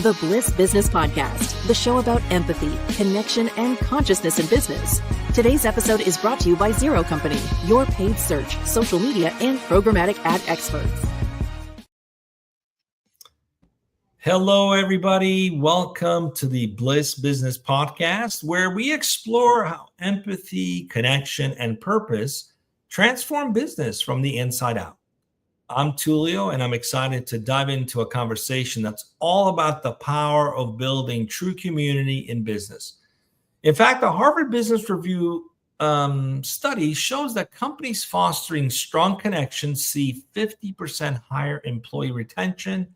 the Bliss Business Podcast, the show about empathy, connection, and consciousness in business. Today's episode is brought to you by Zero Company, your paid search, social media, and programmatic ad experts. Hello, everybody. Welcome to the Bliss Business Podcast, where we explore how empathy, connection, and purpose transform business from the inside out. I'm Tullio, and I'm excited to dive into a conversation that's all about the power of building true community in business. In fact, the Harvard Business Review study shows that companies fostering strong connections see 50% higher employee retention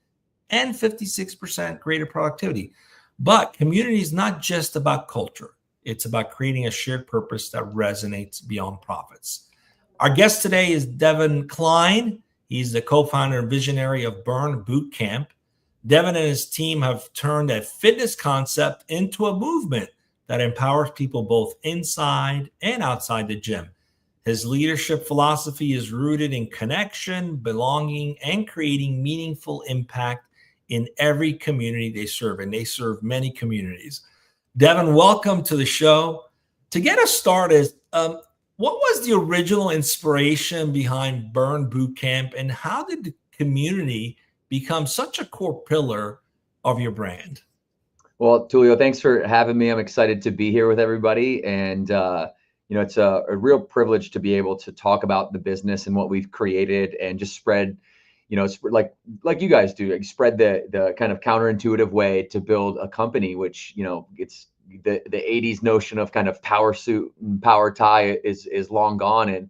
and 56% greater productivity. But community is not just about culture. It's about creating a shared purpose that resonates beyond profits. Our guest today is Devan Kline. He's the co-founder and visionary of Burn Boot Camp. Devan and his team have turned a fitness concept into a movement that empowers people both inside and outside the gym. His leadership philosophy is rooted in connection, belonging, and creating meaningful impact in every community they serve, and they serve many communities. Devan, welcome to the show. To get us started, what was the original inspiration behind Burn Boot Camp, and how did the community become such a core pillar of your brand? Well, Tullio, thanks for having me. I'm excited to be here with everybody. And, it's a real privilege to be able to talk about the business and what we've created and just spread, like you guys do, like spread the kind of counterintuitive way to build a company, which, it's the 80s notion of kind of power suit and power tie is long gone. And,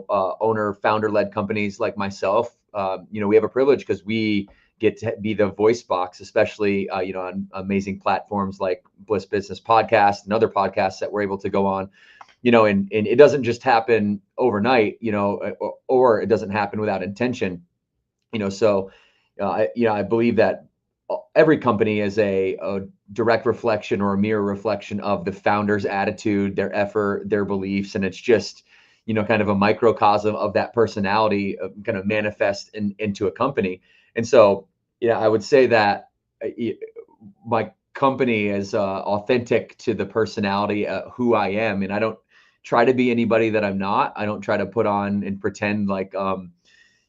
owner, founder led companies like myself, we have a privilege because we get to be the voice box, especially, on amazing platforms like Bliss Business Podcast and other podcasts that we're able to go on, and it doesn't just happen overnight, or it doesn't happen without intention, I believe that every company is a direct reflection or a mirror reflection of the founder's attitude, their effort, their beliefs. And it's just, kind of a microcosm of that personality kind of manifest into a company. And so, I would say that my company is authentic to the personality, who I am. And I don't try to be anybody that I'm not. I don't try to put on and pretend like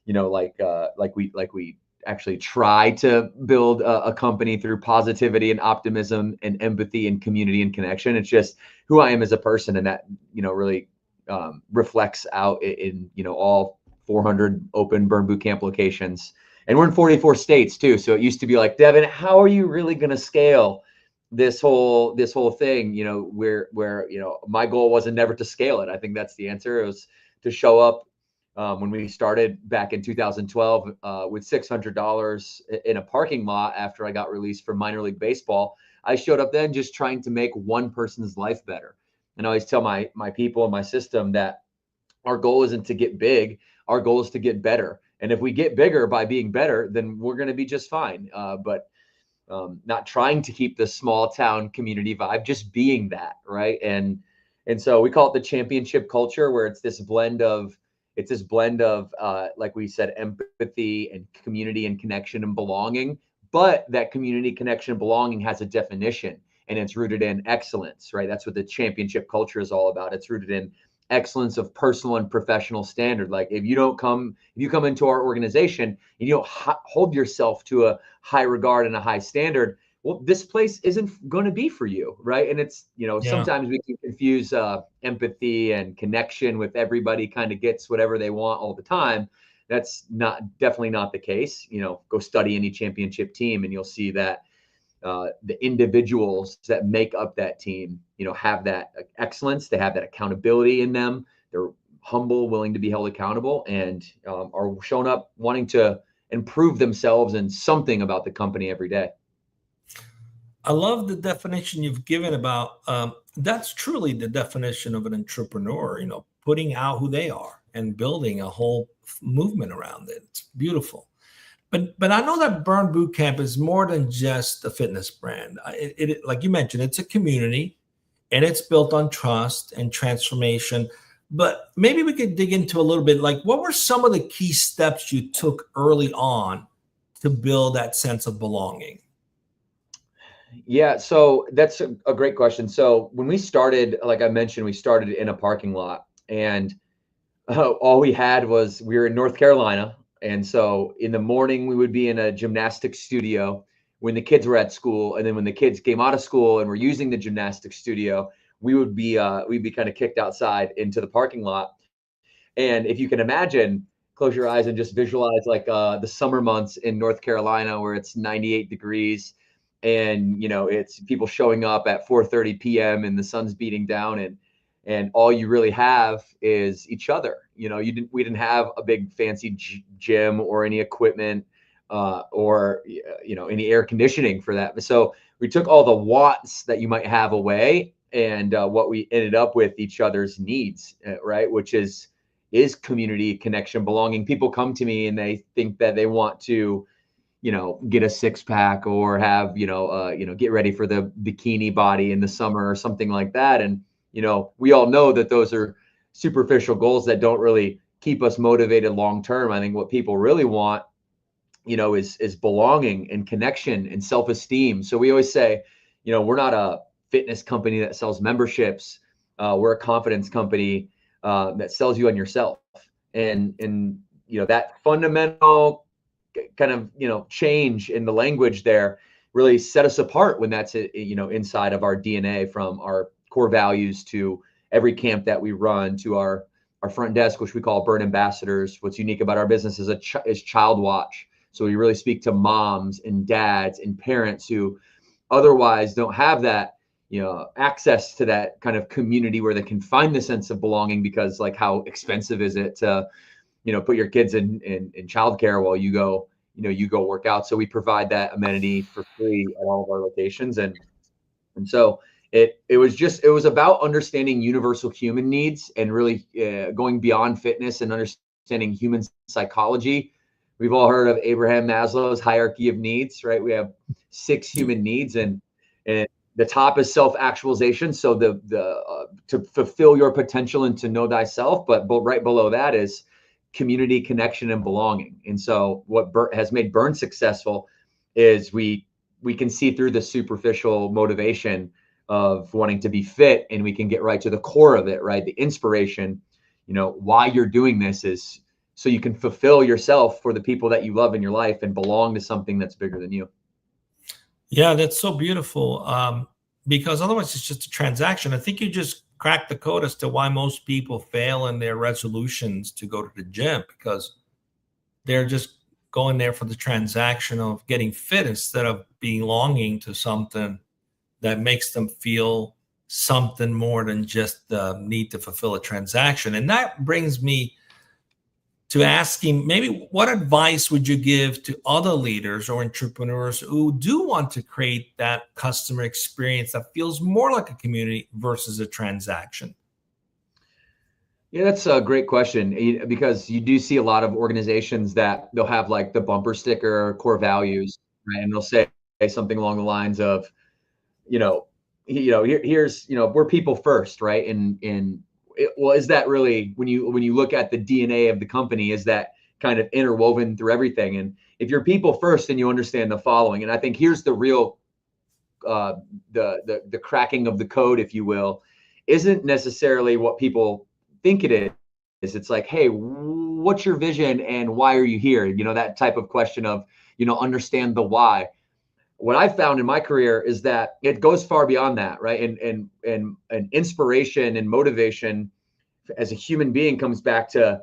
we actually try to build a company through positivity and optimism and empathy and community and connection. It's just who I am as a person. And that, really reflects out in all 400 open Burn Boot Camp locations. And we're in 44 states too. So it used to be like, Devan, how are you really going to scale this whole thing? Where my goal wasn't never to scale it. I think that's the answer. It was to show up when we started back in 2012 with $600 in a parking lot after I got released from minor league baseball. I showed up then just trying to make one person's life better. And I always tell my people in my system that our goal isn't to get big. Our goal is to get better. And if we get bigger by being better, then we're going to be just fine. But not trying to keep the small town community vibe, just being that, right? And so we call it the championship culture, where it's this blend of, like we said, empathy and community and connection and belonging. But that community, connection, and belonging has a definition, and it's rooted in excellence, right? That's what the championship culture is all about. It's rooted in excellence of personal and professional standard. Like if you come into our organization and you don't hold yourself to a high regard and a high standard, well, this place isn't going to be for you, right? And it's, sometimes we can confuse empathy and connection with everybody kind of gets whatever they want all the time. That's definitely not the case. Go study any championship team and you'll see that the individuals that make up that team, have that excellence. They have that accountability in them. They're humble, willing to be held accountable, and are showing up wanting to improve themselves and something about the company every day. I love the definition you've given about that's truly the definition of an entrepreneur, putting out who they are and building a whole movement around it. It's beautiful. But I know that Burn Boot Camp is more than just a fitness brand. It like you mentioned, it's a community, and it's built on trust and transformation. But maybe we could dig into a little bit, like what were some of the key steps you took early on to build that sense of belonging? Yeah, so that's a great question. So when we started, like I mentioned, we started in a parking lot, and all we had was, we were in North Carolina. And so in the morning, we would be in a gymnastics studio when the kids were at school. And then when the kids came out of school and were using the gymnastics studio, we'd be kind of kicked outside into the parking lot. And if you can imagine, close your eyes and just visualize like the summer months in North Carolina where it's 98 degrees, and it's people showing up at 4:30 p.m. and the sun's beating down, and all you really have is each other. We didn't have a big fancy gym or any equipment, or any air conditioning for that. So we took all the watts that you might have away, and what we ended up with, each other's needs, right? Which is community, connection, belonging. People come to me and they think that they want to, get a six pack or have, get ready for the bikini body in the summer or something like that. And, we all know that those are superficial goals that don't really keep us motivated long term. I think what people really want, is belonging and connection and self-esteem. So we always say, we're not a fitness company that sells memberships. We're a confidence company that sells you on yourself. And that fundamental kind of, change in the language there really set us apart when that's, inside of our DNA, from our core values to every camp that we run, to our front desk, which we call Burn Ambassadors. What's unique about our business is Child Watch. So we really speak to moms and dads and parents who otherwise don't have that, access to that kind of community where they can find the sense of belonging, because like, how expensive is it to, put your kids in childcare while you go work out. So we provide that amenity for free at all of our locations. And so it was about understanding universal human needs, and really going beyond fitness and understanding human psychology. We've all heard of Abraham Maslow's hierarchy of needs, right? We have 6 human needs, and the top is self-actualization. So to fulfill your potential and to know thyself, but right below that is community, connection, and belonging. And so what has made Burn successful is we can see through the superficial motivation of wanting to be fit, and we can get right to the core of it, right? The inspiration, why you're doing this is so you can fulfill yourself for the people that you love in your life and belong to something that's bigger than you. Yeah, that's so beautiful. Because otherwise it's just a transaction. I think you just cracked the code as to why most people fail in their resolutions to go to the gym, because they're just going there for the transaction of getting fit instead of belonging to something that makes them feel something more than just the need to fulfill a transaction. And that brings me to asking, maybe what advice would you give to other leaders or entrepreneurs who do want to create that customer experience that feels more like a community versus a transaction? Yeah, that's a great question, because you do see a lot of organizations that they'll have like the bumper sticker core values, right? And they'll say something along the lines of, here's, we're people first, right? Well, is that really, when you look at the DNA of the company, is that kind of interwoven through everything? And if you're people first, then you understand the following. And I think here's the real, the cracking of the code, if you will, isn't necessarily what people think it is. It's like, hey, what's your vision and why are you here? That type of question of, understand the why. What I've found in my career is that it goes far beyond that, right? And inspiration and motivation as a human being comes back to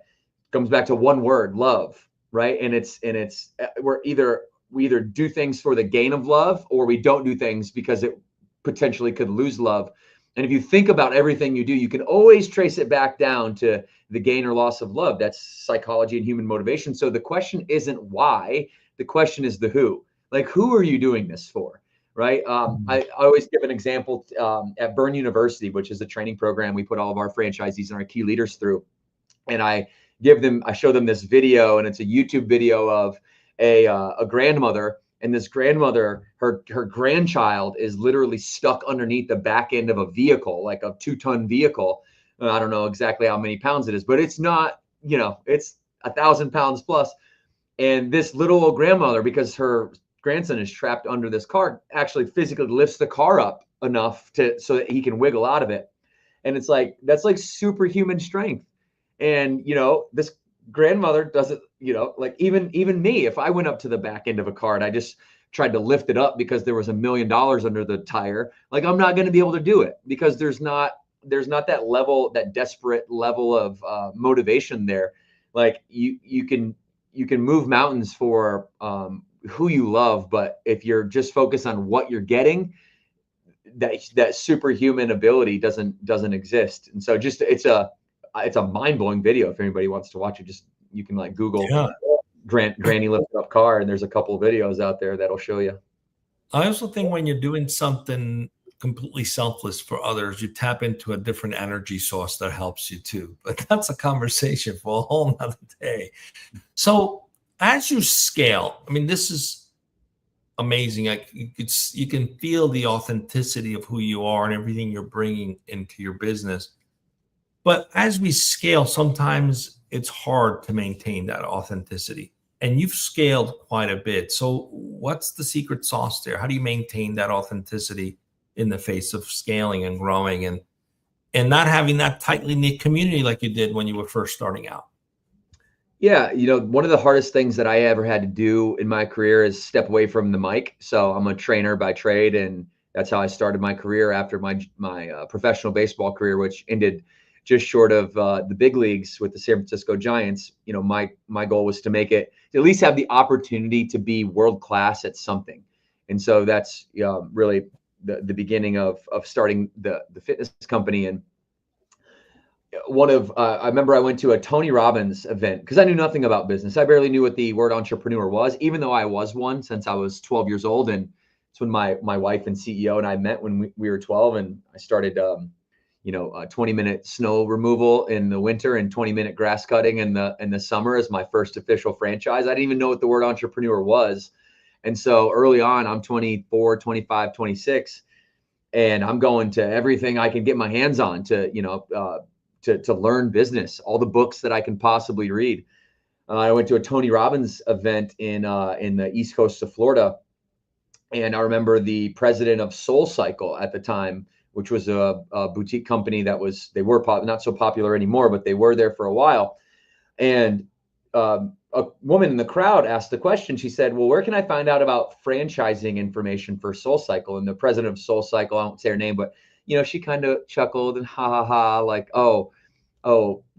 one word: love, right? And it's we either do things for the gain of love, or we don't do things because it potentially could lose love. And if you think about everything you do, you can always trace it back down to the gain or loss of love. That's psychology and human motivation. So the question isn't why, the question is the who. Like, who are you doing this for, right? I always give an example at Burn University, which is a training program we put all of our franchisees and our key leaders through. And I show them this video, and it's a YouTube video of a grandmother. And this grandmother, her grandchild is literally stuck underneath the back end of a vehicle, like a 2-ton vehicle. I don't know exactly how many pounds it is, but it's not, it's 1,000 pounds plus. And this little old grandmother, because her grandson is trapped under this car, actually physically lifts the car up enough so that he can wiggle out of it. And it's like, that's like superhuman strength. And, this grandmother doesn't, like even me, if I went up to the back end of a car and I just tried to lift it up because there was $1 million under the tire, like I'm not going to be able to do it, because there's not that level, that desperate level of motivation there. Like you can move mountains for who you love, but if you're just focused on what you're getting, that superhuman ability doesn't exist. And so it's a mind-blowing video. If anybody wants to watch it, you can like Google Granny lifted up car, and there's a couple of videos out there that'll show you. I also think when you're doing something completely selfless for others, you tap into a different energy source that helps you too. But that's a conversation for a whole nother day. So as you scale, I mean, this is amazing. Like you can feel the authenticity of who you are and everything you're bringing into your business. But as we scale, sometimes it's hard to maintain that authenticity. And you've scaled quite a bit. So what's the secret sauce there? How do you maintain that authenticity in the face of scaling and growing and not having that tightly knit community like you did when you were first starting out? Yeah, one of the hardest things that I ever had to do in my career is step away from the mic. So I'm a trainer by trade, and that's how I started my career after my professional baseball career, which ended just short of the big leagues with the San Francisco Giants. My goal was to make it, to at least have the opportunity to be world class at something. And so that's really the beginning of starting the fitness company. And I remember I went to a Tony Robbins event because I knew nothing about business. I barely knew what the word entrepreneur was, even though I was one since I was 12 years old. And it's when my wife and CEO and I met when we were 12, and I started 20-minute snow removal in the winter and 20-minute grass cutting in the summer as my first official franchise. I didn't even know what the word entrepreneur was. And so early on, I'm 24, 25, 26, and I'm going to everything I can get my hands on to learn business, all the books that I can possibly read. I went to a Tony Robbins event in the East Coast of Florida. And I remember the president of Soul Cycle at the time, which was a boutique company they were not so popular anymore, but they were there for a while. And a woman in the crowd asked the question. She said, well, where can I find out about franchising information for Soul Cycle? And the president of Soul Cycle, I won't say her name, but she kind of chuckled and ha, like, oh,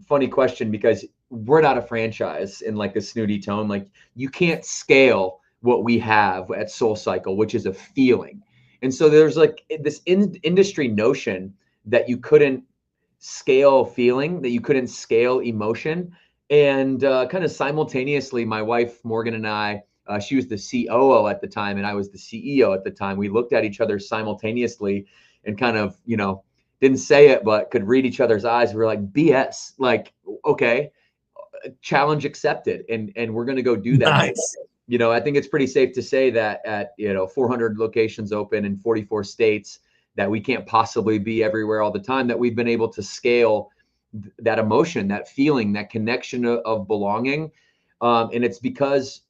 funny question, because we're not a franchise, in like a snooty tone. Like, you can't scale what we have at Soul Cycle, which is a feeling. And so there's like this industry notion that you couldn't scale feeling, that you couldn't scale emotion. And kind of simultaneously, my wife, Morgan, and I, she was the COO at the time, and I was the CEO at the time. We looked at each other simultaneously and kind of, didn't say it, but could read each other's eyes. We were like, BS, like, okay, challenge accepted. And we're going to go do that. Nice. I think it's pretty safe to say that at, 400 locations open in 44 states, that we can't possibly be everywhere all the time, that we've been able to scale that emotion, that feeling, that connection of belonging. And it's because,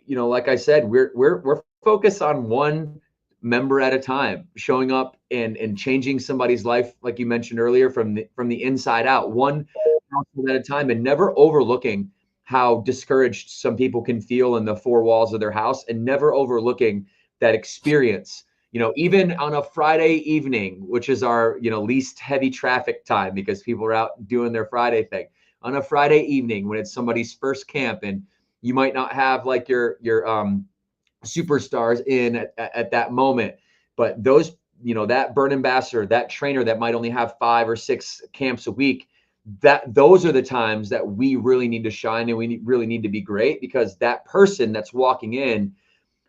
like I said, we're focused on one member at a time, showing up and changing somebody's life, like you mentioned earlier, from the inside out, one household at a time, and never overlooking how discouraged some people can feel in the four walls of their house, and never overlooking that experience. Even on a Friday evening, which is our, least heavy traffic time because people are out doing their Friday thing. On a Friday evening, when it's somebody's first camp, and you might not have like your superstars in at that moment, but those, that brand ambassador, that trainer that might only have 5 or 6 camps a week, those are the times that we really need to shine, and we really need to be great, because that person that's walking in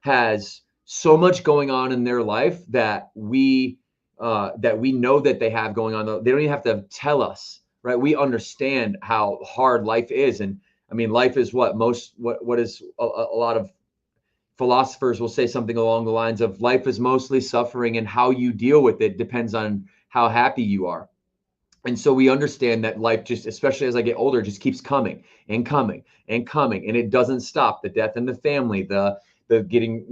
has so much going on in their life that we know that they have going on. They don't even have to tell us, right? We understand how hard life is. And I mean, life is what is a lot of philosophers will say something along the lines of, life is mostly suffering, and how you deal with it depends on how happy you are. And so we understand that life, just especially as I get older, just keeps coming and coming and coming, and it doesn't stop. The death in the family, the getting,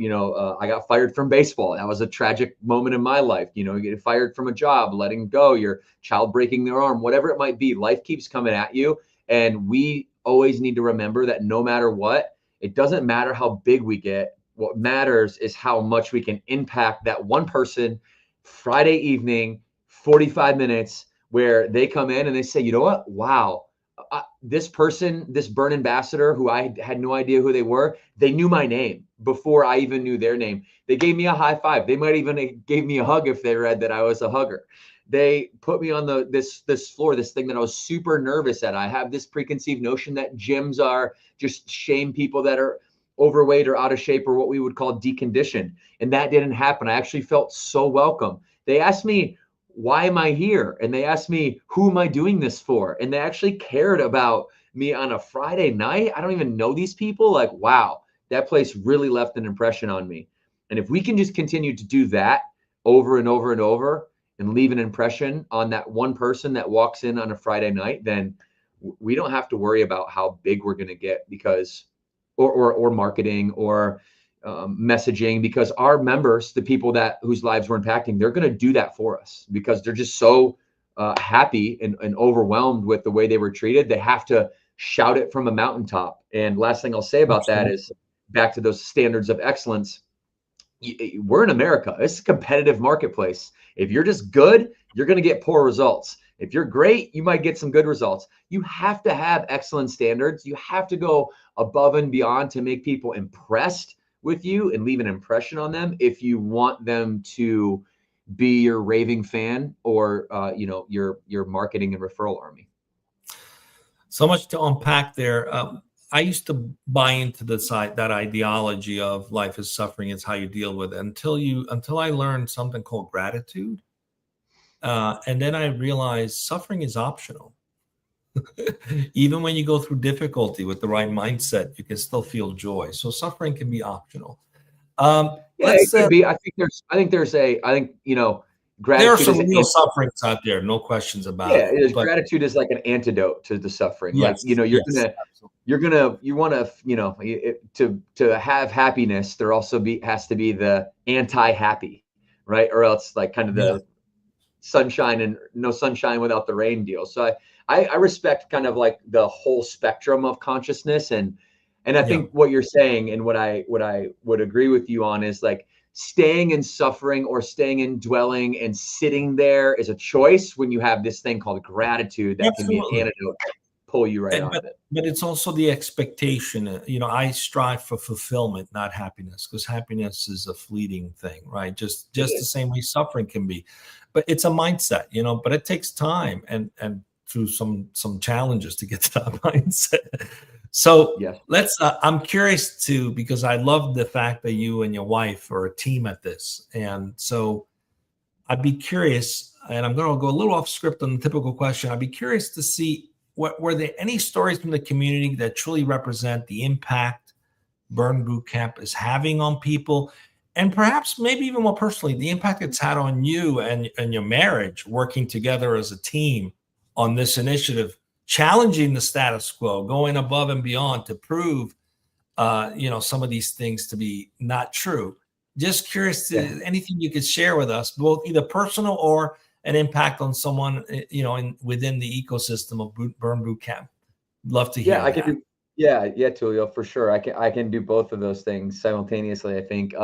I got fired from baseball. That was a tragic moment in my life. You get fired from a job, letting go, your child breaking their arm, whatever it might be. Life keeps coming at you. And we always need to remember that no matter what, it doesn't matter how big we get. What matters is how much we can impact that one person Friday evening, 45 minutes, where they come in and they say, you know what? Wow. This person, this burn ambassador who I had no idea who they were, they knew my name before I even knew their name. They gave me a high five. They might even gave me a hug if they read that I was a hugger. They put me on this floor, this thing that I was super nervous at. I have this preconceived notion that gyms are just shame people that are overweight or out of shape, or what we would call deconditioned. And that didn't happen. I actually felt so welcome. They asked me, why am I here? And they asked me, who am I doing this for? And they actually cared about me on a Friday night. I don't even know these people. Like, wow, that place really left an impression on me. And if we can just continue to do that over and over and over and leave an impression on that one person that walks in on a Friday night, then we don't have to worry about how big we're going to get, because or marketing or messaging, because our members, the people whose lives we're impacting, they're going to do that for us because they're just so happy and overwhelmed with the way they were treated. They have to shout it from a mountaintop. And last thing I'll say about that is back to those standards of excellence. We're in America. It's a competitive marketplace. If you're just good, you're going to get poor results. If you're great, you might get some good results. You have to have excellent standards. You have to go above and beyond to make people impressed with you and leave an impression on them if you want them to be your raving fan or your marketing and referral army. So much to unpack there. I used to buy into that ideology of life is suffering, it's how you deal with it, until I learned something called gratitude. And then I realized suffering is optional. Even when you go through difficulty with the right mindset, you can still feel joy. So suffering can be optional. It could be. I think gratitude. There are some real sufferings out there, no questions about it. Yeah, gratitude is like an antidote to the suffering. Yes, you want to have happiness. There also has to be the anti-happy, right? Or else like kind of the sunshine and no sunshine without the rain deal. So I respect kind of like the whole spectrum of consciousness, and I think what you're saying and what I would agree with you on is like staying in suffering or staying in dwelling and sitting there is a choice when you have this thing called gratitude that can be an antidote to pull you right out of it. But it's also the expectation. I strive for fulfillment, not happiness, because happiness is a fleeting thing, right? Just the same way suffering can be. But it's a mindset, but it takes time and through some challenges to get to that mindset. So I'm curious because I love the fact that you and your wife are a team at this. And so I'd be curious, and I'm going to go a little off script on the typical question. I'd be curious to see, were there any stories from the community that truly represent the impact Burn Bootcamp is having on people? And perhaps maybe even more personally, the impact it's had on you and your marriage, working together as a team on this initiative, challenging the status quo, going above and beyond to prove, some of these things to be not true. Just curious to anything you could share with us, both either personal or an impact on someone, within the ecosystem of Burn Bootcamp. Love to hear. Tullio, for sure. I can do both of those things simultaneously. I think,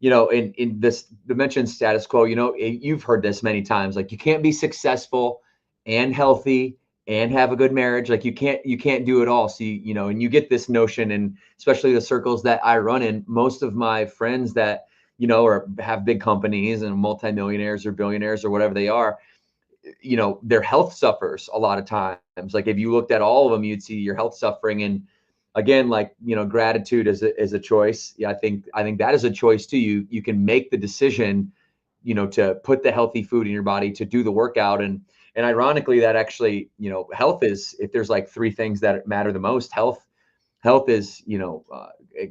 in this mentioned status quo, you've heard this many times, like you can't be successful and healthy and have a good marriage. Like you can't do it all. So, and you get this notion, and especially the circles that I run in, most of my friends that, or have big companies and multimillionaires or billionaires or whatever they are, their health suffers a lot of times. Like if you looked at all of them, you'd see your health suffering. And again, like, gratitude is a choice. Yeah. I think that is a choice too. You can make the decision, to put the healthy food in your body, to do the workout. And ironically, that actually, health is, if there's like three things that matter the most, health is,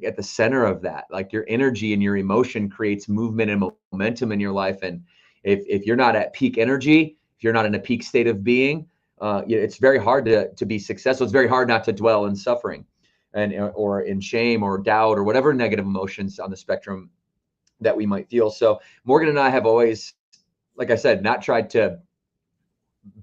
at the center of that. Like your energy and your emotion creates movement and momentum in your life. And if you're not at peak energy, if you're not in a peak state of being, it's very hard to be successful. It's very hard not to dwell in suffering. or in shame or doubt or whatever negative emotions on the spectrum that we might feel. So Morgan and I have always, like I said, not tried to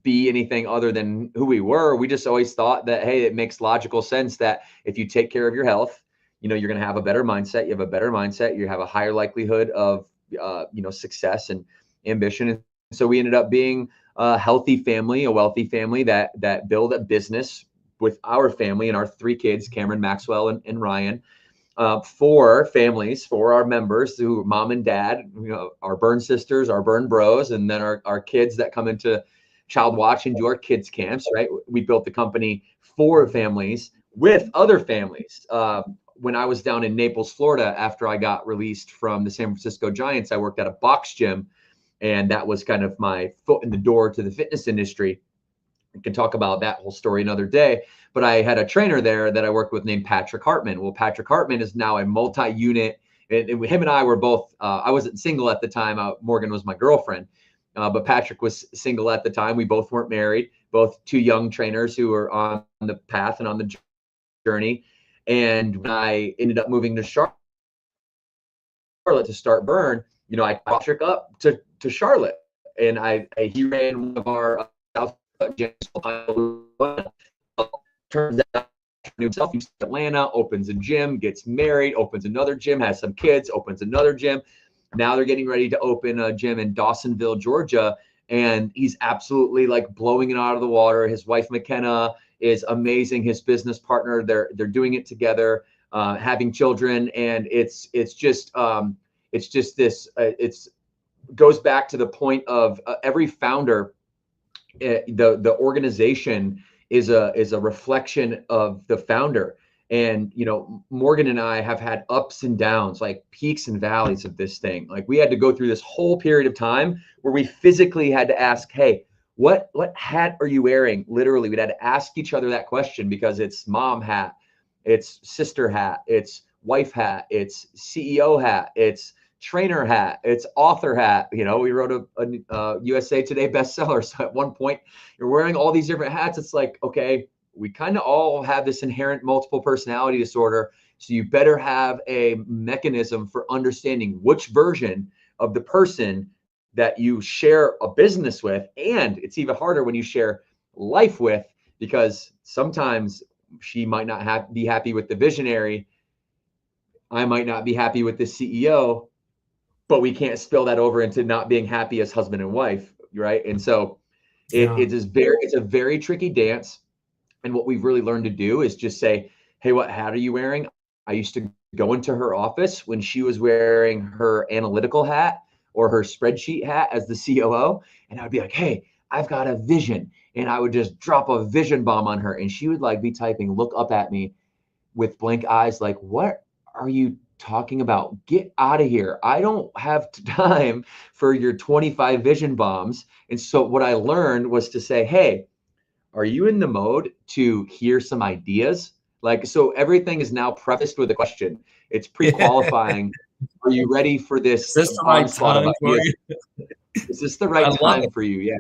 be anything other than who we were. We just always thought that, hey, it makes logical sense that if you take care of your health, you're going to have a better mindset. You have a better mindset. You have a higher likelihood of, success and ambition. And so we ended up being a healthy family, a wealthy family that build a business with our family and our 3 kids, Cameron, Maxwell, and Ryan, for families, for our members who mom and dad, our burn sisters, our burn bros, and then our kids that come into Child Watch and do our kids camps, right? We built the company for families with other families. When I was down in Naples, Florida, after I got released from the San Francisco Giants, I worked at a box gym, and that was kind of my foot in the door to the fitness industry. We can talk about that whole story another day, but I had a trainer there that I worked with named Patrick Hartman. Well, Patrick Hartman is now a multi-unit, and him and I were both, I wasn't single at the time. Morgan was my girlfriend, but Patrick was single at the time. We both weren't married, both 2 young trainers who were on the path and on the journey. And when I ended up moving to Charlotte to start Burn, I brought Patrick up to Charlotte, and he ran one of our South gyms. Turns out himself, he's in Atlanta, opens a gym, gets married, opens another gym, has some kids, opens another gym. Now they're getting ready to open a gym in Dawsonville, Georgia, and he's absolutely like blowing it out of the water. His wife McKenna is amazing. His business partner, they're doing it together, having children, and it's just this. It's goes back to the point of every founder. The organization is a reflection of the founder. And, Morgan and I have had ups and downs, like peaks and valleys of this thing. Like we had to go through this whole period of time where we physically had to ask, hey, what hat are you wearing? Literally, we'd had to ask each other that question, because it's mom hat, it's sister hat, it's wife hat, it's CEO hat, it's trainer hat, it's author hat. We wrote a USA Today bestseller. So at one point you're wearing all these different hats. It's like, okay, we kind of all have this inherent multiple personality disorder. So you better have a mechanism for understanding which version of the person that you share a business with. And it's even harder when you share life with, because sometimes she might not be happy with the visionary. I might not be happy with the CEO, but we can't spill that over into not being happy as husband and wife, right? And so it's a very tricky dance. And what we've really learned to do is just say, hey, what hat are you wearing? I used to go into her office when she was wearing her analytical hat or her spreadsheet hat as the COO. And I would be like, hey, I've got a vision. And I would just drop a vision bomb on her. And she would be typing, look up at me with blank eyes, like, what are you talking about? Get out of here. I don't have time for your 25 vision bombs. And so what I learned was to say, hey, are you in the mode to hear some ideas? So everything is now prefaced with a question. It's pre-qualifying. Are you ready for this? Is this the right time for you? Is this the right time for you? Yeah.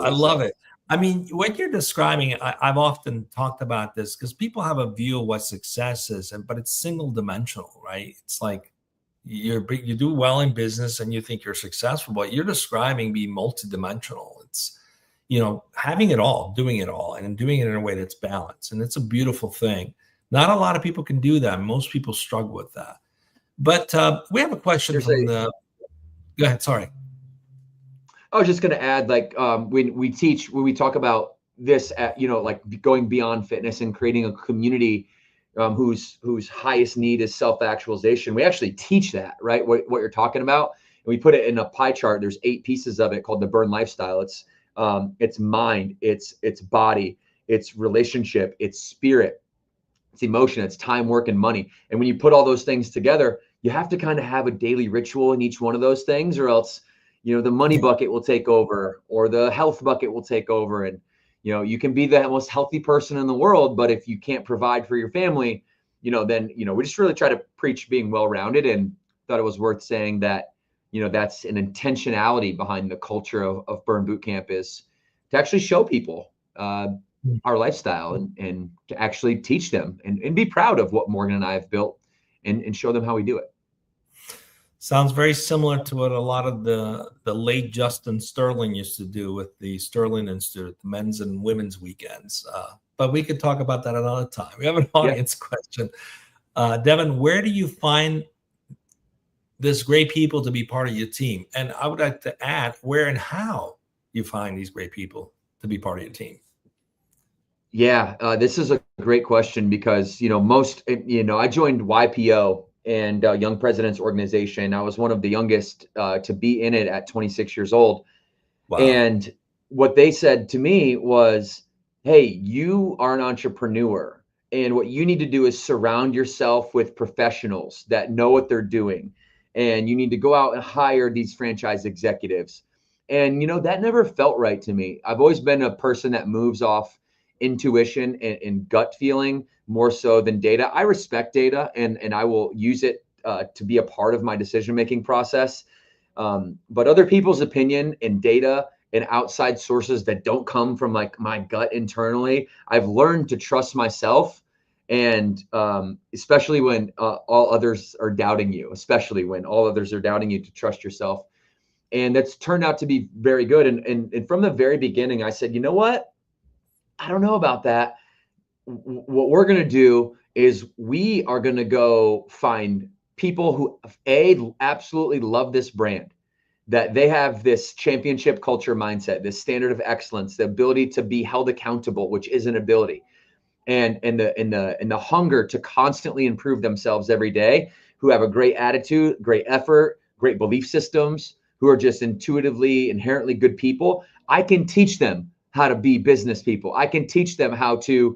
I love it. I mean, what you're describing, I've often talked about this because people have a view of what success is, but it's single dimensional, right? It's like you do well in business and you think you're successful, but you're describing being multidimensional. It's, having it all, doing it all, and doing it in a way that's balanced. And it's a beautiful thing. Not a lot of people can do that. Most people struggle with that. But we have a question from the. Go ahead. Sorry. I was just going to add, when we talk about this, going beyond fitness and creating a community whose highest need is self-actualization. We actually teach that, right? What you're talking about. And we put it in a pie chart. There's 8 pieces of it called the Burn lifestyle. It's mind, it's body, it's relationship, it's spirit, it's emotion, it's time, work, and money. And when you put all those things together, you have to kind of have a daily ritual in each one of those things, or else, the money bucket will take over, or the health bucket will take over. And, you can be the most healthy person in the world, but if you can't provide for your family, then, we just really try to preach being well-rounded, and thought it was worth saying that, that's an intentionality behind the culture of Burn Bootcamp, is to actually show people, our lifestyle and to actually teach them and be proud of what Morgan and I have built and show them how we do it. Sounds very similar to what a lot of the late Justin Sterling used to do with the Sterling Institute, the men's and women's weekends. But we could talk about that another time. We have an audience question. Devan, where do you find this great people to be part of your team? And I would like to add where and how you find these great people to be part of your team. Yeah, this is a great question because, I joined YPO and Young Presidents Organization. I was one of the youngest to be in it at 26 years old. Wow. And what they said to me was, hey, you are an entrepreneur. And what you need to do is surround yourself with professionals that know what they're doing. And you need to go out and hire these franchise executives. And, that never felt right to me. I've always been a person that moves off intuition and gut feeling more so than data. I respect data and I will use it to be a part of my decision-making process. But other people's opinion and data and outside sources that don't come from like my gut internally, I've learned to trust myself. And especially when all others are doubting you, to trust yourself. And that's turned out to be very good. And from the very beginning, I said, you know what? I don't know about that. What we're going to do is we are going to go find people who absolutely love this brand, that they have this championship culture mindset, this standard of excellence, the ability to be held accountable, which is an ability, and the hunger to constantly improve themselves every day, who have a great attitude, great effort, great belief systems, who are just inherently good people. I can teach them how to be business people. I can teach them how to,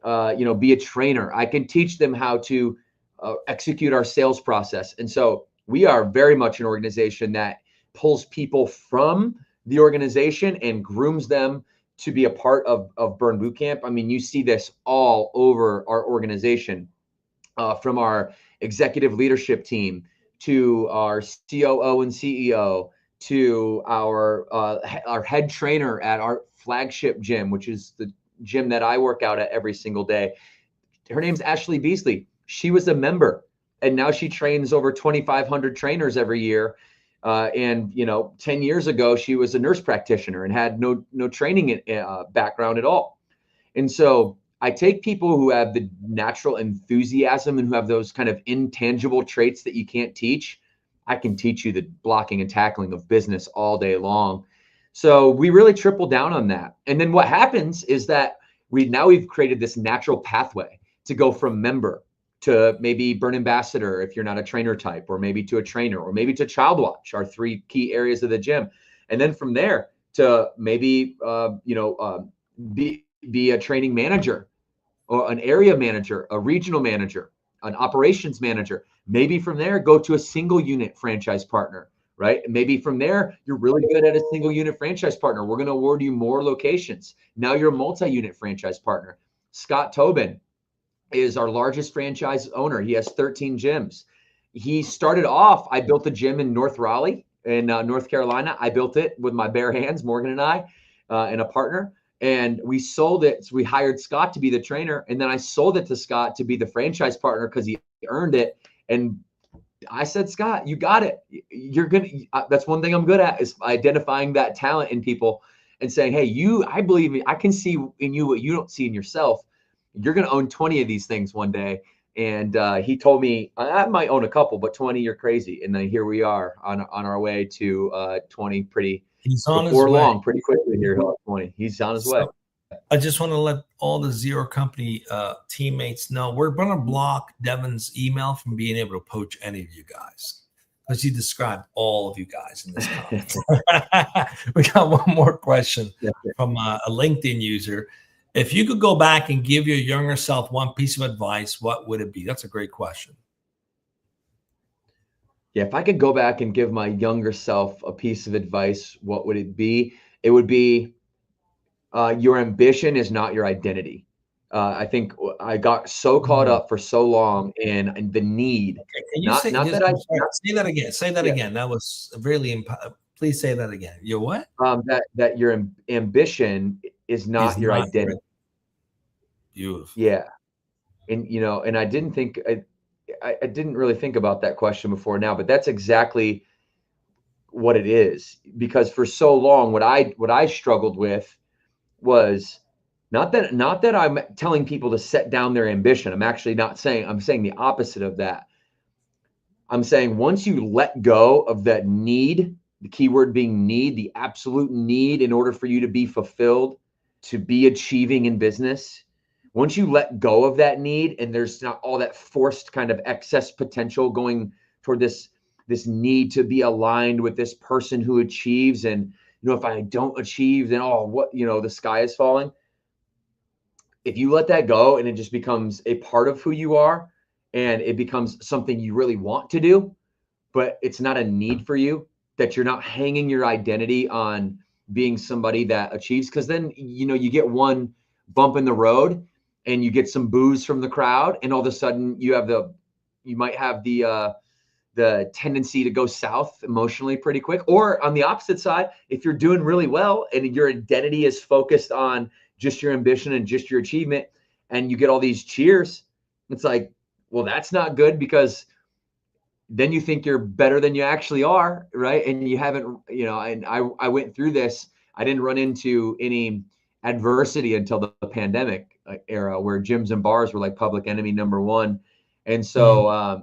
be a trainer. I can teach them how to execute our sales process. And so we are very much an organization that pulls people from the organization and grooms them to be a part of Burn Bootcamp. I mean, you see this all over our organization, from our executive leadership team to our COO and CEO to our head trainer at our flagship gym, which is the gym that I work out at every single day. Her name's Ashley Beasley. She was a member, and now she trains over 2,500 trainers every year. And 10 years ago, she was a nurse practitioner and had no training background at all. And so I take people who have the natural enthusiasm and who have those kind of intangible traits that you can't teach. I can teach you the blocking and tackling of business all day long. So we really triple down on that. And then what happens is that we've created this natural pathway to go from member to maybe Burn Ambassador if you're not a trainer type, or maybe to a trainer, or maybe to Child Watch, our 3 key areas of the gym. And then from there to maybe, be a training manager, or an area manager, a regional manager, an operations manager. Maybe from there, go to a single unit franchise partner, right? And maybe from there, you're really good at a single unit franchise partner. We're going to award you more locations. Now you're a multi-unit franchise partner. Scott Tobin is our largest franchise owner. He has 13 gyms. He started off, I built a gym in North Raleigh in North Carolina. I built it with my bare hands, Morgan and I, and a partner. And we sold it. So we hired Scott to be the trainer. And then I sold it to Scott to be the franchise partner because he earned it. And I said, Scott, you got it. You're good. That's one thing I'm good at, is identifying that talent in people and saying, hey, I believe I can see in you what you don't see in yourself. You're going to own 20 of these things one day. And he told me, I might own a couple, but 20, you're crazy. And then here we are on our way to 20 pretty quickly here. 20. He's on his way. I just want to let all the Zero Company teammates know we're going to block Devan's email from being able to poach any of you guys, because he described all of you guys in this comment. We got one more question from a LinkedIn user. If you could go back and give your younger self one piece of advice, what would it be? That's a great question. Yeah, if I could go back and give my younger self a piece of advice, what would it be? It would be, your ambition is not your identity. I think I got so caught up for so long in the need. Okay, can you say that again? Say that again. That was really please say that again. Your what? That your ambition is not your identity. Beautiful. Yeah. And, and I didn't think, I didn't really think about that question before now, but that's exactly what it is. Because for so long, what I struggled with was not that I'm telling people to set down their ambition. I'm actually not saying, I'm saying the opposite of that. I'm saying once you let go of that need, the keyword being need, the absolute need in order for you to be fulfilled, to be achieving in business, once you let go of that need and there's not all that forced kind of excess potential going toward this need to be aligned with this person who achieves, and if I don't achieve, then the sky is falling. If you let that go and it just becomes a part of who you are and it becomes something you really want to do, but it's not a need for you, that you're not hanging your identity on being somebody that achieves, because then you get one bump in the road and you get some boos from the crowd, and all of a sudden you might have the tendency to go south emotionally pretty quick. Or on the opposite side, if you're doing really well and your identity is focused on just your ambition and just your achievement, and you get all these cheers, it's like, well, that's not good, because then you think you're better than you actually are, right? And you haven't, and I went through this. I didn't run into any adversity until the pandemic era, where gyms and bars were like public enemy number one. And so,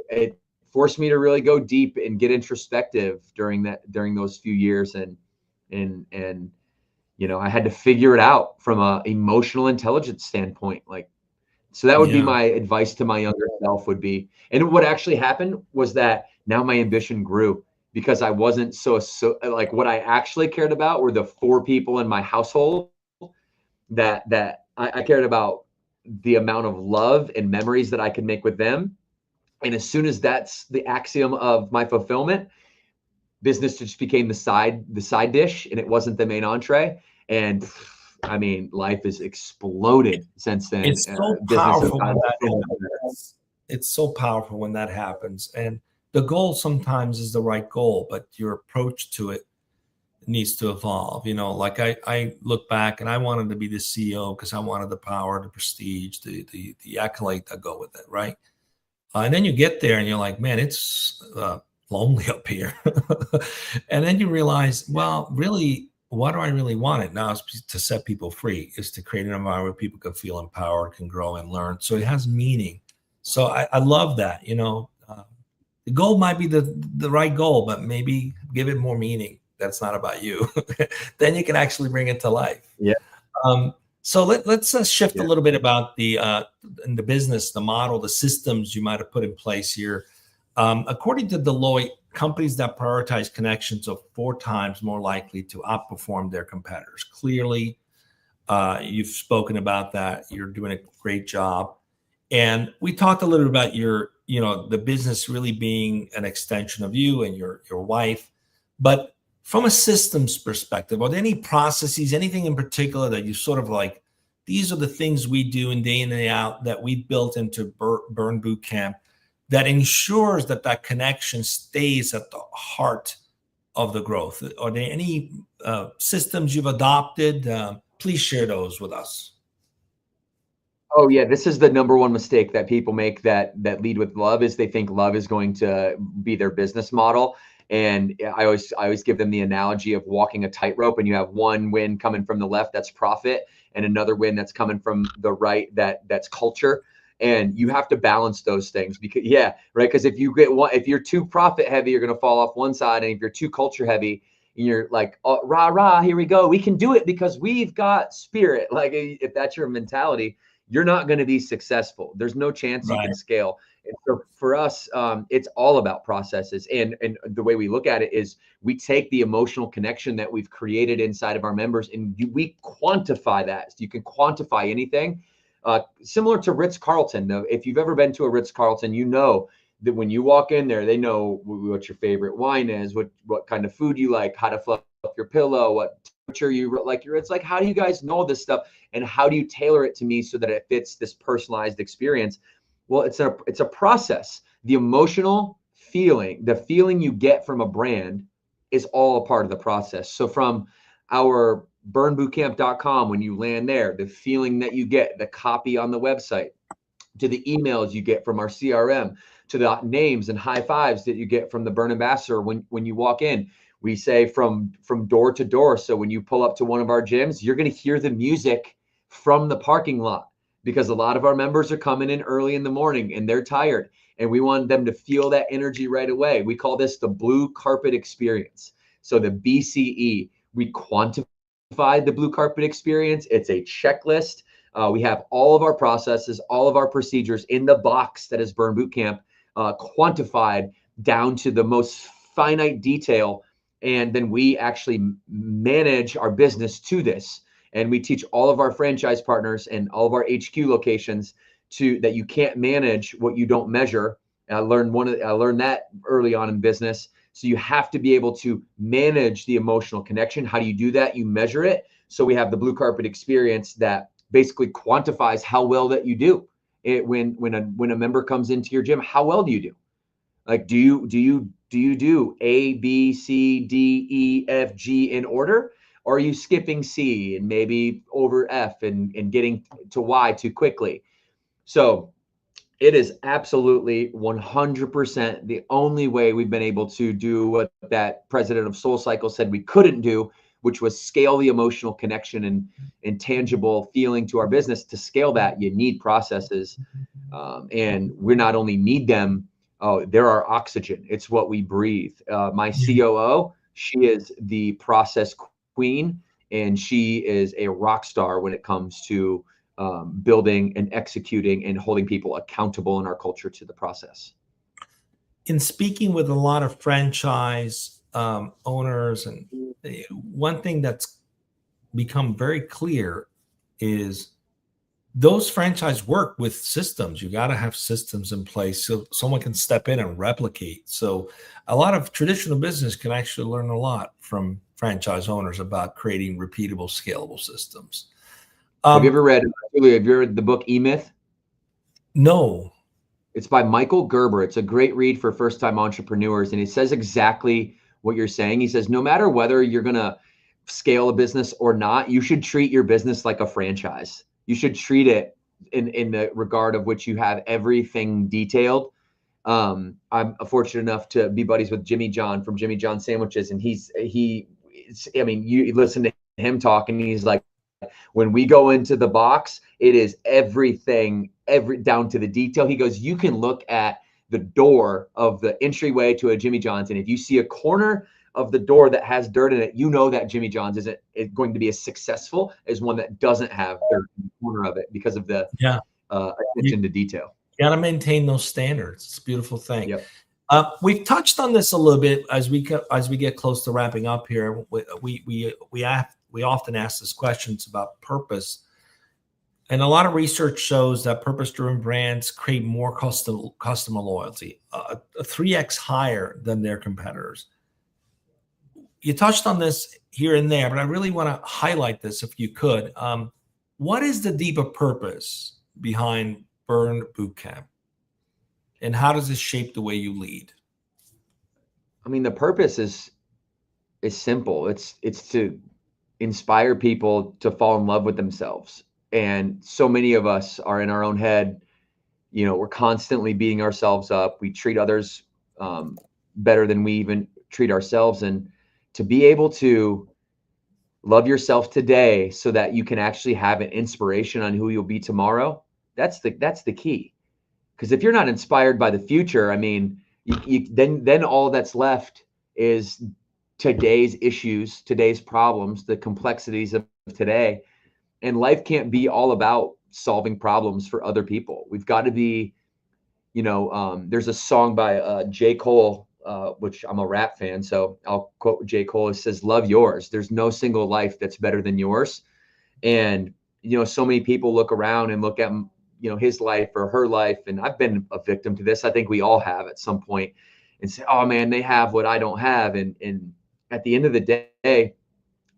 it forced me to really go deep and get introspective during those few years. And I had to figure it out from a emotional intelligence standpoint. So that would be my advice to my younger self would be. And what actually happened was that now my ambition grew, because I wasn't so like, what I actually cared about were the 4 people in my household that I cared about, the amount of love and memories that I could make with them. And as soon as that's the axiom of my fulfillment, business just became the side dish, and it wasn't the main entree. And I mean, life has exploded since then. It's so powerful when that happens. It's so powerful when that happens. And the goal sometimes is the right goal, but your approach to it needs to evolve. Like I look back and I wanted to be the CEO because I wanted the power, the prestige, the accolade that go with it, right? And then you get there and you're like, man, it's lonely up here. And then you realize, well, really, what do I really want it now is to set people free, is to create an environment where people can feel empowered, can grow and learn. So it has meaning. So I love that. The goal might be the right goal, but maybe give it more meaning. That's not about you. Then you can actually bring it to life. Yeah. So let's shift a little bit about in the business, the model, the systems you might have put in place here. According to Deloitte, companies that prioritize connections are 4 times more likely to outperform their competitors. Clearly, you've spoken about that. You're doing a great job. And we talked a little bit about the business really being an extension of you and your wife. But from a systems perspective, are there any processes, anything in particular that you sort of like, these are the things we do in day out that we built into Burn Boot Camp that ensures that connection stays at the heart of the growth? Are there any systems you've adopted? Please share those with us. Oh yeah, this is the number one mistake that people make that lead with love, is they think love is going to be their business model. And I always give them the analogy of walking a tightrope, and you have one wind coming from the left, that's profit, and another wind that's coming from the right, that's culture. And you have to balance those things, because because if you're too profit heavy, you're going to fall off one side. And if you're too culture heavy, and you're like, oh, rah, rah, here we go, we can do it because we've got spirit. Like, if that's your mentality, you're not going to be successful. There's no chance you can scale. And so for us, it's all about processes. And the way we look at it is we take the emotional connection that we've created inside of our members, and we quantify that. So you can quantify anything. Similar to Ritz-Carlton, though, if you've ever been to a Ritz-Carlton, you know that when you walk in there, they know what your favorite wine is, what kind of food you like, how to fluff your pillow, what temperature you like. It's like, how do you guys know this stuff, and how do you tailor it to me so that it fits this personalized experience? Well, it's a process. The emotional feeling, the feeling you get from a brand, is all a part of the process. So from our burnbootcamp.com, when you land there, the feeling that you get, the copy on the website, to the emails you get from our CRM, to the names and high fives that you get from the Burn Ambassador when you walk in. We say from door to door. So when you pull up to one of our gyms, you're going to hear the music from the parking lot, because a lot of our members are coming in early in the morning and they're tired, and we want them to feel that energy right away. We call this the blue carpet experience. So the BCE, we quantify the blue carpet experience. It's a checklist. We have all of our processes, all of our procedures in the box that is Burn Bootcamp, quantified down to the most finite detail. And then we actually manage our business to this. And we teach all of our franchise partners and all of our HQ locations that you can't manage what you don't measure. I learned that early on in business. So you have to be able to manage the emotional connection. How do you do that? You measure it. So we have the blue carpet experience that basically quantifies how well that you do. When a member comes into your gym, how well do you do? Like, do you do A, B, C, D, E, F, G in order? Or are you skipping C and maybe over F and getting to Y too quickly? So it is absolutely 100% the only way we've been able to do what that president of SoulCycle said we couldn't do, which was scale the emotional connection and tangible feeling to our business. To scale that, you need processes. And we not only need them, they're our oxygen. It's what we breathe. My COO, she is the process queen, and she is a rock star when it comes to building and executing and holding people accountable in our culture to the process. In speaking with a lot of franchise owners, and one thing that's become very clear is those franchise work with systems. You got to have systems in place so someone can step in and replicate. So a lot of traditional business can actually learn a lot from franchise owners about creating repeatable, scalable systems. Have you ever read the book E-Myth? No. It's by Michael Gerber. It's a great read for first-time entrepreneurs. And he says exactly what you're saying. He says, no matter whether you're going to scale a business or not, you should treat your business like a franchise. You should treat it in the regard of which you have everything detailed. I'm fortunate enough to be buddies with Jimmy John from Jimmy John Sandwiches. And you listen to him talk, and he's like, when we go into the box, it is everything, down to the detail. He goes, you can look at the door of the entryway to a Jimmy John's, and if you see a corner of the door that has dirt in it, you know that Jimmy John's isn't going to be as successful as one that doesn't have dirt in the corner of it, because of the attention to detail. You got to maintain those standards. It's a beautiful thing. Yep. We've touched on this a little bit as we get close to wrapping up here. We often ask this questions about purpose. And a lot of research shows that purpose-driven brands create more customer loyalty, 3x higher than their competitors. You touched on this here and there, but I really want to highlight this if you could. What is the deeper purpose behind Burn Bootcamp? And how does this shape the way you lead? I mean, the purpose is simple. It's to inspire people to fall in love with themselves. And so many of us are in our own head. You know, we're constantly beating ourselves up. We treat others better than we even treat ourselves. And to be able to love yourself today so that you can actually have an inspiration on who you'll be tomorrow, that's the key. Because if you're not inspired by the future, I mean, then all that's left is today's issues, today's problems, the complexities of today. And life can't be all about solving problems for other people. We've got to be, there's a song by J. Cole, which I'm a rap fan, so I'll quote J. Cole. It says, "Love yours. There's no single life that's better than yours." And, so many people look around and look at, his life or her life. And I've been a victim to this. I think we all have at some point, and say, "Oh man, they have what I don't have." And at the end of the day,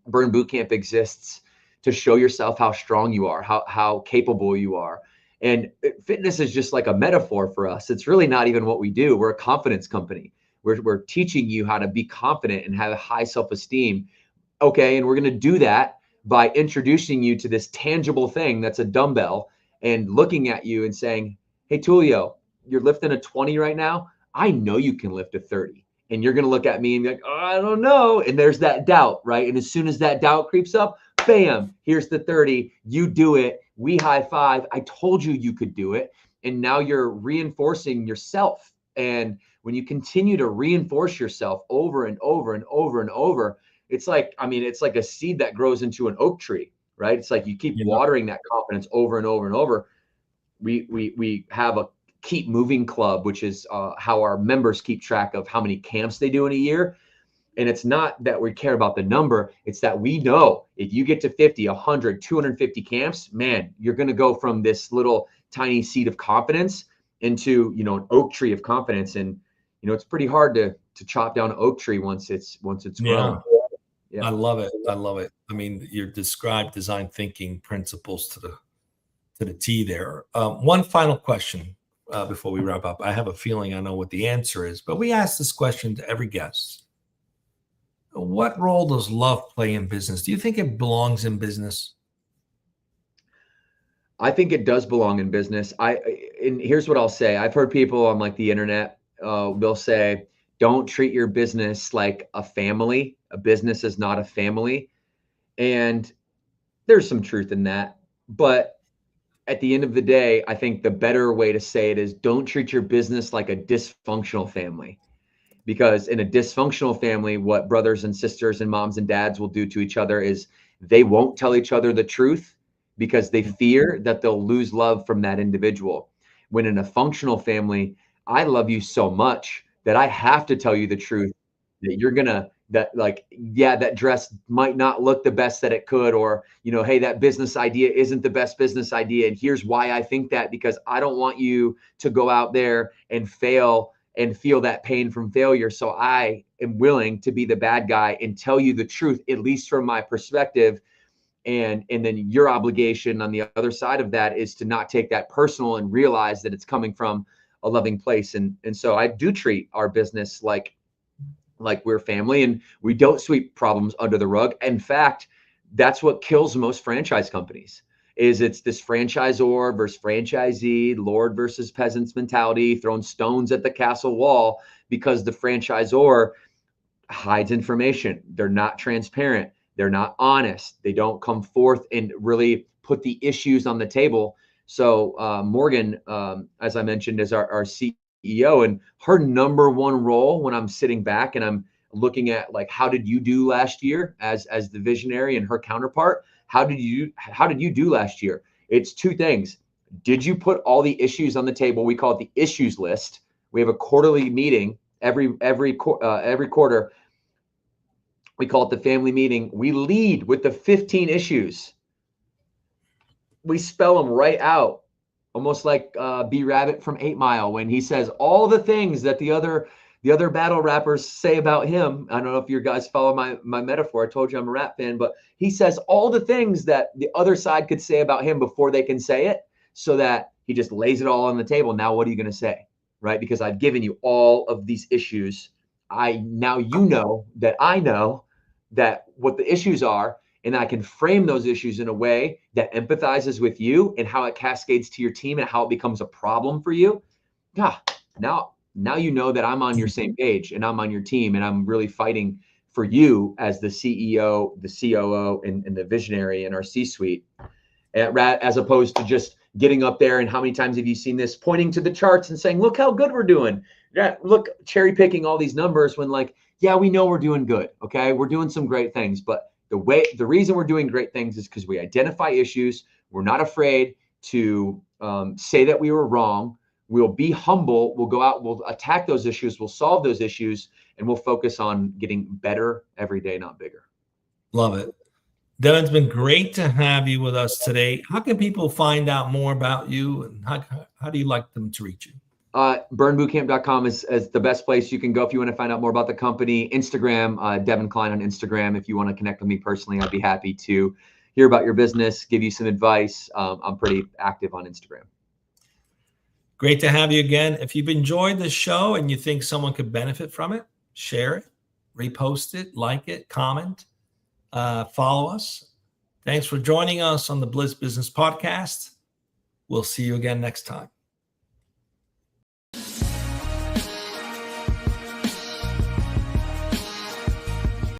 Burn Bootcamp exists to show yourself how strong you are, how capable you are. And fitness is just like a metaphor for us. It's really not even what we do. We're a confidence company. We're teaching you how to be confident and have a high self-esteem. Okay, and we're going to do that by introducing you to this tangible thing that's a dumbbell and looking at you and saying, hey, Tullio, you're lifting a 20 right now. I know you can lift a 30. And you're going to look at me and be like, oh, I don't know. And there's that doubt, right? And as soon as that doubt creeps up, bam, here's the 30. You do it. We high five. I told you you could do it. And now you're reinforcing yourself. And when you continue to reinforce yourself over and over and over and over, it's like, I mean, it's like a seed that grows into an oak tree, right? It's like you keep watering that confidence over and over and over. We have a Keep Moving Club, which is how our members keep track of how many camps they do in a year. And it's not that we care about the number. It's that we know if you get to 50, 100, 250 camps, man, you're going to go from this little tiny seed of confidence into, you know, an oak tree of confidence. And, you know, it's pretty hard to chop down an oak tree once it's grown. Yeah. I love it. I love it. I mean, you described design thinking principles to the T there. One final question before we wrap up. I have a feeling I know what the answer is, but we ask this question to every guest. What role does love play in business? Do you think it belongs in business? I think it does belong in business. And here's what I'll say. I've heard people on like the internet, they'll say, don't treat your business like a family. A business is not a family. And there's some truth in that. But at the end of the day, I think the better way to say it is don't treat your business like a dysfunctional family. Because in a dysfunctional family, what brothers and sisters and moms and dads will do to each other is they won't tell each other the truth because they fear that they'll lose love from that individual. When in a functional family, I love you so much that I have to tell you the truth that you're gonna, that like, yeah, that dress might not look the best that it could, or, you know, hey, that business idea isn't the best business idea. And here's why I think that, because I don't want you to go out there and fail and feel that pain from failure. So I am willing to be the bad guy and tell you the truth, at least from my perspective. And then your obligation on the other side of that is to not take that personal and realize that it's coming from a loving place. And so I do treat our business like we're family, and we don't sweep problems under the rug. In fact, that's what kills most franchise companies. Is it's this franchisor versus franchisee, Lord versus peasants mentality, throwing stones at the castle wall because the franchisor hides information. They're not transparent. They're not honest. They don't come forth and really put the issues on the table. So Morgan, as I mentioned, is our CEO, and her number one role when I'm sitting back and I'm looking at like, how did you do last year as the visionary and her counterpart? How did you do last year? It's two things. Did you put all the issues on the table? We call it the issues list. We have a quarterly meeting every quarter. We call it the family meeting. We lead with the 15 issues. We spell them right out, almost like B Rabbit from 8 Mile when he says all the things that the other battle rappers say about him. I don't know if you guys follow my metaphor. I told you I'm a rap fan, but he says all the things that the other side could say about him before they can say it, so that he just lays it all on the table. Now, what are you going to say? Right? Because I've given you all of these issues. Now you know that I know that what the issues are, and I can frame those issues in a way that empathizes with you and how it cascades to your team and how it becomes a problem for you. Yeah. Now you know that I'm on your same page and I'm on your team, and I'm really fighting for you as the CEO, the COO, and the visionary in our C-suite, as opposed to just getting up there. And how many times have you seen this, pointing to the charts and saying, look how good we're doing. Yeah, look, cherry picking all these numbers when, like, yeah, we know we're doing good. Okay. We're doing some great things, but the reason we're doing great things is because we identify issues. We're not afraid to say that we were wrong. We'll be humble. We'll go out, we'll attack those issues. We'll solve those issues, and we'll focus on getting better every day, not bigger. Love it. Devan, it's been great to have you with us today. How can people find out more about you, and how do you like them to reach you? Burnbootcamp.com is the best place you can go if you want to find out more about the company. Instagram, Devan Kline on Instagram. If you want to connect with me personally, I'd be happy to hear about your business, give you some advice. I'm pretty active on Instagram. Great to have you again. If you've enjoyed the show and you think someone could benefit from it, share it, repost it, like it, comment, follow us. Thanks for joining us on the Bliss Business Podcast. We'll see you again next time.